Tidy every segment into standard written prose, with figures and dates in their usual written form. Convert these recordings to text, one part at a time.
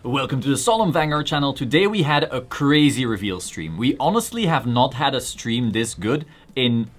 Welcome to the Solemn Vanguard channel. Today we had a crazy reveal stream. We honestly have not had a stream this good in,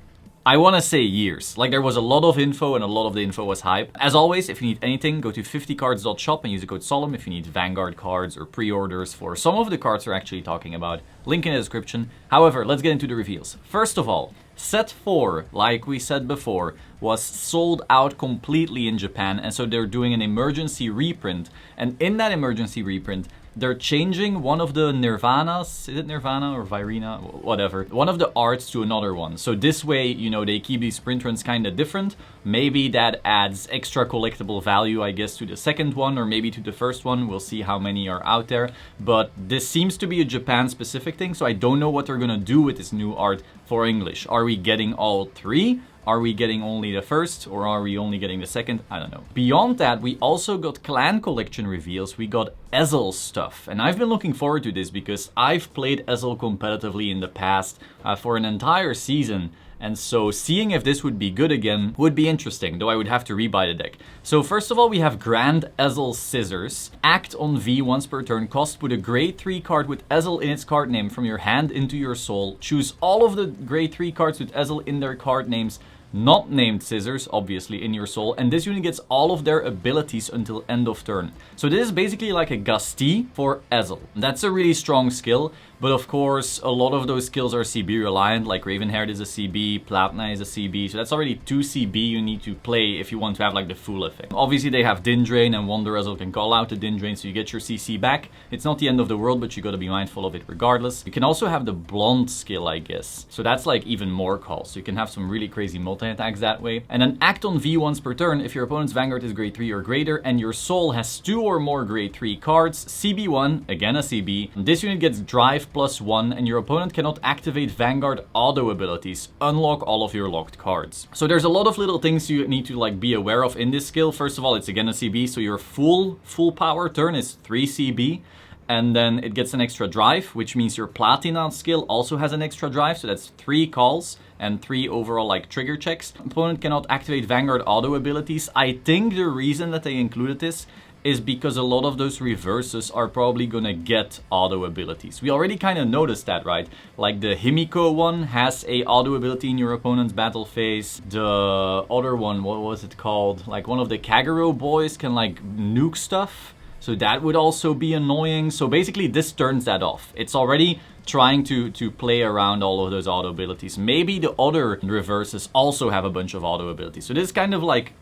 I want to say, years. Like, there was a lot of info and a lot of the info was hype. As always, if you need anything, go to 50cards.shop and use the code Solemn if you need Vanguard cards or pre-orders for some of the cards we're actually talking about. Link in the description. However, let's get into the reveals. First of all, set 4, like we said before, was sold out completely in Japan, and so they're doing an emergency reprint. And in that emergency reprint, they're changing one of the Nirvanas, is it Nirvana or Virina? Whatever. One of the arts to another one. So this way, you know, they keep these print runs kind of different. Maybe that adds extra collectible value, I guess, to the second one or maybe to the first one. We'll see how many are out there. But this seems to be a Japan-specific thing, so I don't know what they're gonna do with this new art for English. Are we getting all three? Are we getting only the first, or are we only getting the second? I don't know. Beyond that, we also got clan collection reveals. We got Ezel stuff, and I've been looking forward to this because I've played Ezel competitively in the past for an entire season. And so seeing if this would be good again would be interesting, though I would have to rebuy the deck. So first of all, we have Grand Ezel Scissors. Act on V once per turn. Cost, put a grade 3 card with Ezel in its card name from your hand into your soul. Choose all of the grade 3 cards with Ezel in their card names, not named Scissors, obviously, in your soul, and this unit gets all of their abilities until end of turn. So this is basically like a Gastee for Ezel. That's a really strong skill, but of course, a lot of those skills are CB reliant, like Ravenheart is a CB, Platna is a CB, so that's already 2 CB you need to play if you want to have like the full effect. Obviously, they have Din Drain, and Wonder Ezel can call out the Din Drain, so you get your CC back. It's not the end of the world, but you gotta be mindful of it regardless. You can also have the Blonde skill, I guess, so that's like even more calls, so you can have some really crazy multi-attacks that way. And then act on V once per turn if your opponent's Vanguard is grade 3 or greater and your soul has 2 or more grade 3 cards. CB1, again a CB. This unit gets drive +1 and your opponent cannot activate Vanguard auto abilities. Unlock all of your locked cards. So there's a lot of little things you need to like be aware of in this skill. First of all, it's again a CB, so your full power turn is 3 CB. And then it gets an extra drive, which means your Platina skill also has an extra drive, so that's 3 calls and 3 overall like trigger checks. Opponent cannot activate Vanguard auto abilities. I think the reason that they included this is because a lot of those reverses are probably gonna get auto abilities. We already kind of noticed that, right? Like the Himiko one has a auto ability in your opponent's battle phase. The other one, what was it called? Like one of the Kagero boys can like nuke stuff. So that would also be annoying. So basically this turns that off. It's already trying to play around all of those auto abilities. Maybe the other reverses also have a bunch of auto abilities. So this is kind of like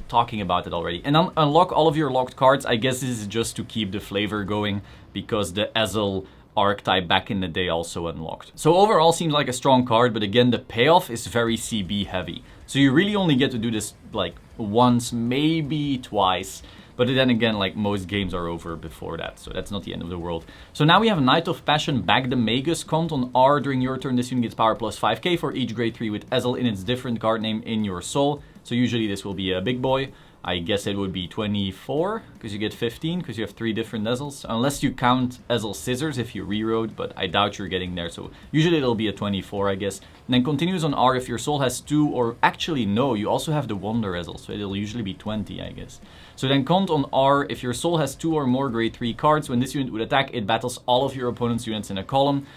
talking about it already. And unlock all of your locked cards. I guess this is just to keep the flavor going because the Ezel archetype back in the day also unlocked. So overall seems like a strong card, but again the payoff is very CB heavy. So you really only get to do this like once, maybe twice. But then again, like most games are over before that, so that's not the end of the world. So now we have Night of Passion, back the Magus. Count on R during your turn. This unit gets power plus 5k for each grade 3 with Ezel in its different card name in your soul. So usually this will be a big boy. I guess it would be 24, because you get 15, because you have 3 different Ezels. Unless you count Ezel Scissors if you reroad, but I doubt you're getting there. So usually it'll be a 24, I guess. And then continues on R if your soul has 2, or actually no, you also have the Wonder Ezel, so it'll usually be 20, I guess. So then count on R if your soul has 2 or more grade 3 cards. When this unit would attack, it battles all of your opponent's units in a column.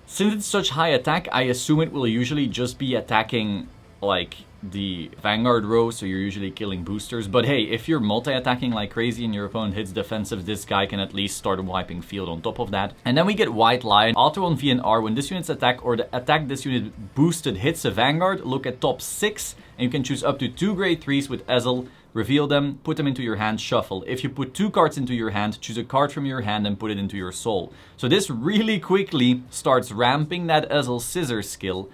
Since it's such high attack, I assume it will usually just be attacking like the Vanguard row, so you're usually killing boosters. But hey, if you're multi-attacking like crazy and your opponent hits defensive, this guy can at least start wiping field on top of that. And then we get White Lion. Auto on V and R. When this unit's attack or the attack this unit boosted hits a Vanguard, look at top 6 and you can choose up to 2 grade 3s with Ezel. Reveal them, put them into your hand, shuffle. If you put 2 cards into your hand, choose a card from your hand and put it into your soul. So this really quickly starts ramping that Ezel Scissors skill,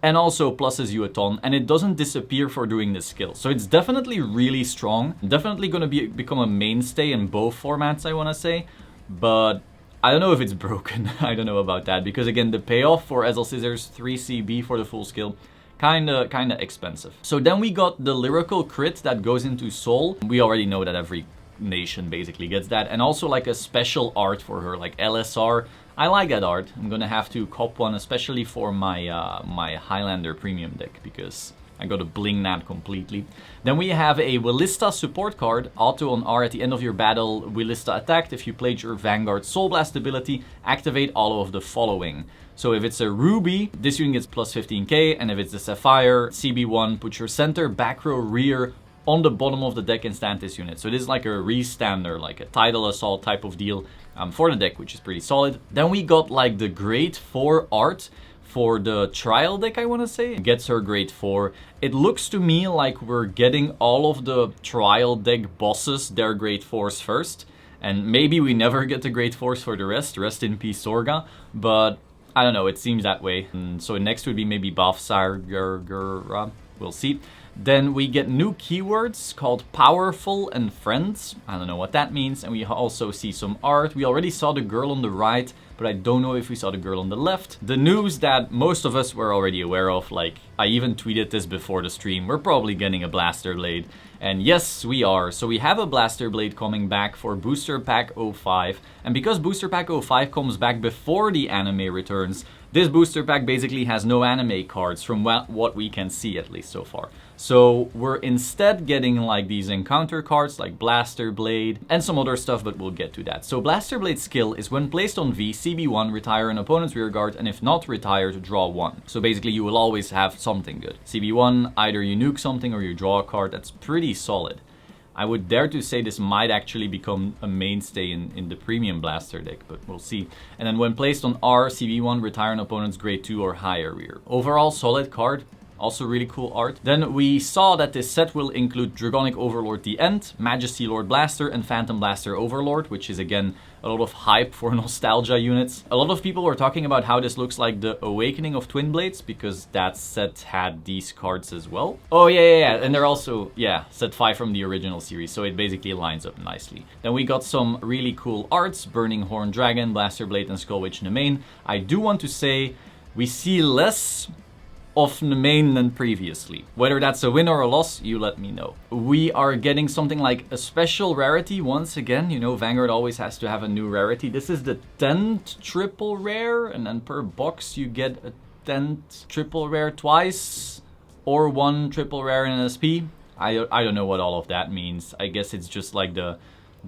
and also pluses you a ton, and it doesn't disappear for doing this skill. So it's definitely really strong, definitely gonna become a mainstay in both formats, I wanna say, but I don't know if it's broken. I don't know about that, because again, the payoff for Ezel Scissors, 3 CB for the full skill, kinda expensive. So then we got the lyrical crit that goes into soul. We already know that every nation basically gets that, and also like a special art for her, like LSR. I like that art. I'm gonna have to cop one, especially for my my Highlander premium deck, because I got to bling that completely. Then we have a Willista support card. Auto on R at the end of your battle. Willista attacked. If you played your Vanguard Soul Blast ability, activate all of the following. So if it's a Ruby, this unit gets plus 15k, and if it's a Sapphire, CB1, put your center, back row, rear on the bottom of the deck and stand this unit. So this is like a restander, like a Tidal Assault type of deal for the deck, which is pretty solid. Then we got like the grade 4 art for the trial deck, I want to say. It gets her grade 4. It looks to me like we're getting all of the trial deck bosses their grade 4s first. And maybe we never get the grade 4s for the rest. Rest in peace, Sorga. But I don't know, it seems that way. And so next would be maybe Bafsar, we'll see. Then we get new keywords called Powerful and Friends. I don't know what that means. And we also see some art. We already saw the girl on the right, but I don't know if we saw the girl on the left. The news that most of us were already aware of, like I even tweeted this before the stream, we're probably getting a Blaster Blade. And yes, we are. So we have a Blaster Blade coming back for Booster Pack 05. And because Booster Pack 05 comes back before the anime returns, this booster pack basically has no anime cards from what we can see, at least so far. So we're instead getting like these encounter cards like Blaster Blade and some other stuff, but we'll get to that. So Blaster Blade skill is when placed on V, CB1, retire an opponent's rear guard, and if not retired, draw 1. So basically you will always have something good. CB1, either you nuke something or you draw a card. That's pretty solid. I would dare to say this might actually become a mainstay in the premium blaster deck, but we'll see. And then when placed on R, CB1, retire an opponent's grade 2 or higher rear. Overall, solid card. Also really cool art. Then we saw that this set will include Dragonic Overlord the End, Majesty Lord Blaster, and Phantom Blaster Overlord, which is again a lot of hype for nostalgia units. A lot of people were talking about how this looks like the Awakening of Twin Blades, because that set had these cards as well. Oh yeah, and they're also, yeah, set 5 from the original series, so it basically lines up nicely. Then we got some really cool arts, Burning Horn Dragon, Blaster Blade, and Skull Witch Nemain. I do want to say we see less of Nemain than previously. Whether that's a win or a loss, you let me know. We are getting something like a special rarity once again. You know, Vanguard always has to have a new rarity. This is the 10th triple rare, and then per box you get a 10th triple rare twice, or 1 triple rare in an SP. I don't know what all of that means. I guess it's just like the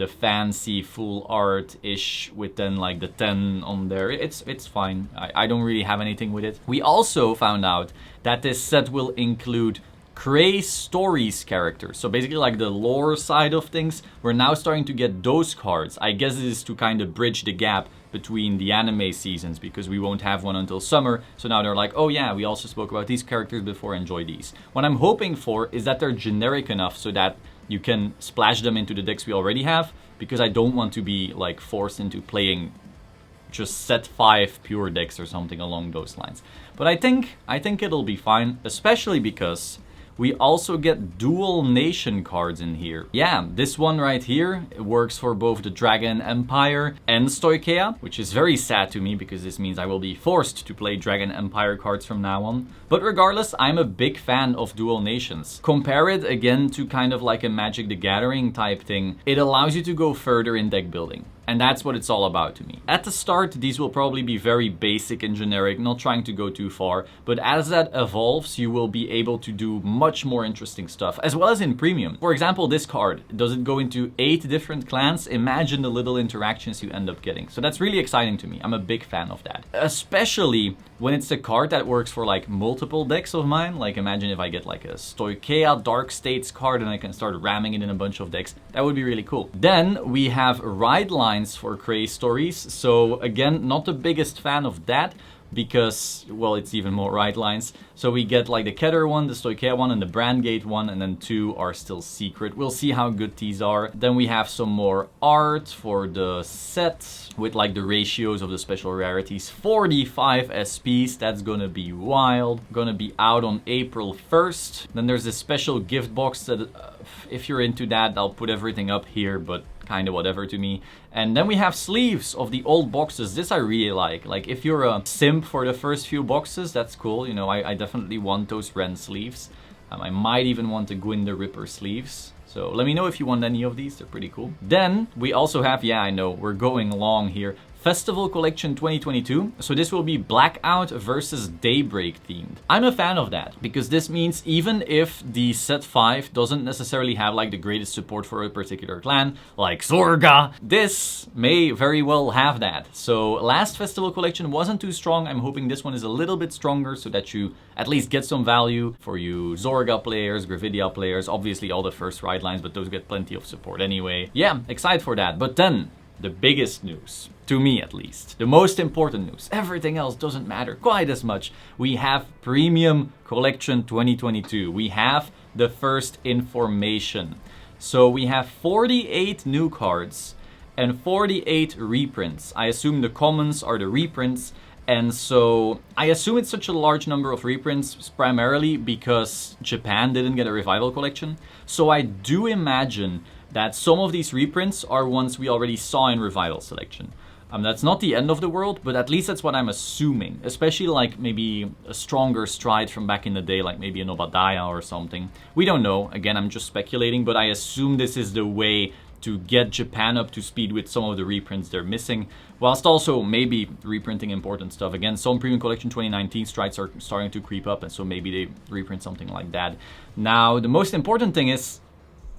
fancy full art-ish with then like the 10 on there. It's fine. I don't really have anything with it. We also found out that this set will include Cray Stories characters. So basically like the lore side of things, we're now starting to get those cards. I guess this is to kind of bridge the gap between the anime seasons, because we won't have one until summer. So now they're like, oh yeah, we also spoke about these characters before, enjoy these. What I'm hoping for is that they're generic enough so that you can splash them into the decks we already have, because I don't want to be like forced into playing just set 5 pure decks or something along those lines. But I think it'll be fine, especially because we also get dual nation cards in here. Yeah, this one right here, it works for both the Dragon Empire and Stoicheia, which is very sad to me because this means I will be forced to play Dragon Empire cards from now on. But regardless, I'm a big fan of dual nations. Compare it again to kind of like a Magic the Gathering type thing. It allows you to go further in deck building. And that's what it's all about to me. At the start, these will probably be very basic and generic, not trying to go too far. But as that evolves, you will be able to do much more interesting stuff, as well as in premium. For example, this card, does it go into 8 different clans? Imagine the little interactions you end up getting. So that's really exciting to me. I'm a big fan of that. Especially when it's a card that works for like multiple decks of mine. Like imagine if I get like a Stoicheia Dark States card and I can start ramming it in a bunch of decks. That would be really cool. Then we have Ride Lines for Cray Stories. So again, not the biggest fan of that because, well, it's even more right lines. So we get like the Keter one, the Stoicheia one, and the Brandgate one, and then 2 are still secret. We'll see how good these are. Then we have some more art for the set with like the ratios of the special rarities. 45 SPs, that's gonna be wild. Gonna be out on April 1st. Then there's this special gift box that if you're into that, I'll put everything up here, but kind of whatever to me. And then we have sleeves of the old boxes. This I really like. Like if you're a simp for the first few boxes, that's cool. You know, I definitely want those Ren sleeves. I might even want the Gwyn the Ripper sleeves. So let me know if you want any of these, they're pretty cool. Then we also have, yeah, I know, we're going long here, Festival Collection 2022. So this will be Blackout versus Daybreak themed. I'm a fan of that because this means even if the set 5 doesn't necessarily have like the greatest support for a particular clan, like Zorga, this may very well have that. So last Festival Collection wasn't too strong. I'm hoping this one is a little bit stronger so that you at least get some value for you Zorga players, Gravidia players, obviously all the first ride lines, but those get plenty of support anyway. Yeah, excited for that. But then the biggest news, to me at least, the most important news, everything else doesn't matter quite as much. We have Premium Collection 2022. We have the first information. So we have 48 new cards and 48 reprints. I assume the commons are the reprints. And so I assume it's such a large number of reprints primarily because Japan didn't get a revival collection. So I do imagine that some of these reprints are ones we already saw in revival selection. That's not the end of the world, but at least that's what I'm assuming. Especially like maybe a stronger stride from back in the day, like maybe an Obadiah or something. We don't know. Again, I'm just speculating, but I assume this is the way to get Japan up to speed with some of the reprints they're missing, whilst also maybe reprinting important stuff. Again, some Premium Collection 2019 strides are starting to creep up, and so maybe they reprint something like that. Now, the most important thing is,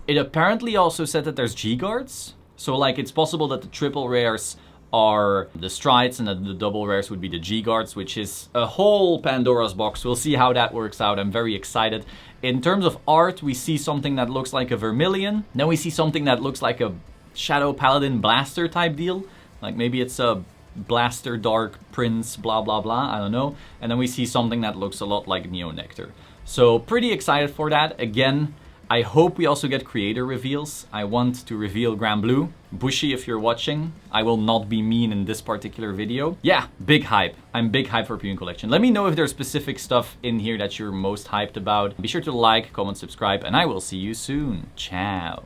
it apparently also said that there's G-Guards. So like it's possible that the triple rares are the strides and that the double rares would be the G-Guards, which is a whole Pandora's box. We'll see how that works out. I'm very excited. In terms of art, we see something that looks like a Vermilion. Then we see something that looks like a Shadow Paladin Blaster type deal. Like maybe it's a Blaster Dark Prince blah blah blah, I don't know. And then we see something that looks a lot like Neo Nectar. So pretty excited for that. Again, I hope we also get creator reveals. I want to reveal Grand Blue. Bushi, if you're watching, I will not be mean in this particular video. Yeah, big hype. I'm big hype for Premium Collection. Let me know if there's specific stuff in here that you're most hyped about. Be sure to like, comment, subscribe, and I will see you soon. Ciao.